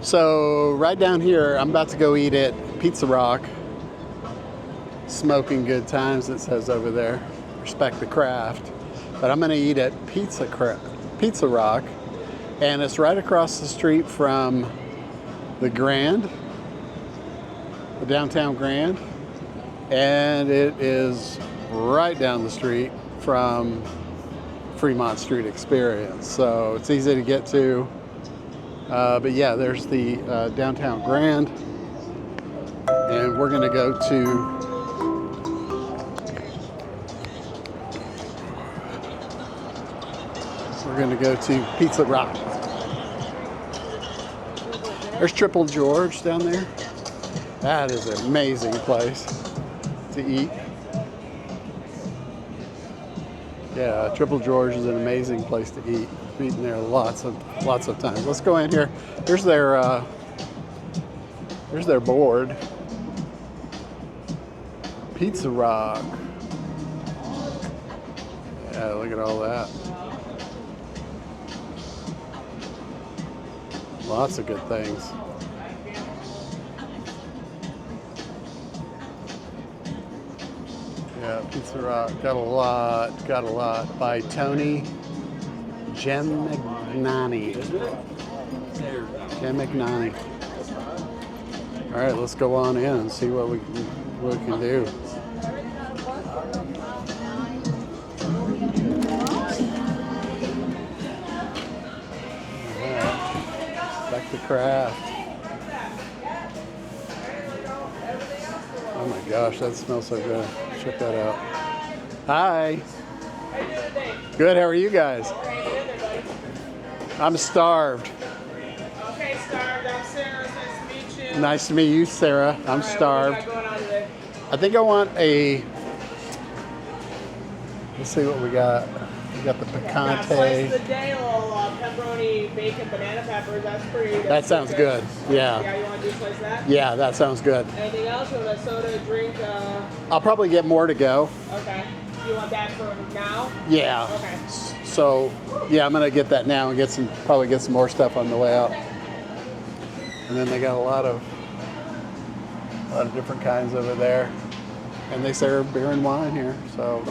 So right down here, I'm about to go eat at Pizza Rock. Smoking good times, it says over there. Respect the craft. But I'm gonna eat at Pizza Rock, and it's right across the street from the Grand, the downtown Grand, and it is right down the street from Fremont Street Experience. So it's easy to get to. But yeah, there's the downtown Grand, and we're gonna go to Pizza Rock. There's Triple George down there. That is an amazing place to eat. Yeah, Triple George is an amazing place to eat. I've eaten there lots of times. Let's go in here. Here's their board. Pizza Rock. Yeah, look at all that. Lots of good things. Yeah, Pizza Rock. Got a lot. By Tony Gemignani. All right, let's go on in and see what we can do. Back to craft. Oh my gosh, that smells so good. Check that out. Hi. Good, how are you guys? I'm starved. Okay, starved. I'm Sarah. Nice to meet you. Nice to meet you, Sarah. I'm starved. What do you got going on today? I think I want a. Let's see what we got. We got the Got slice of the picante. day, a little pepperoni, bacon, banana peppers. That's pretty. That sounds good. Yeah, Yeah. you want to do slice that? Yeah, that sounds good. Anything else? You want a soda, drink? I'll probably get more to go. Okay. You want that for now? Yeah. Okay. So, yeah, I'm gonna get that now and probably get some more stuff on the way out. And then they got a lot of different kinds over there, and they serve beer and wine here. So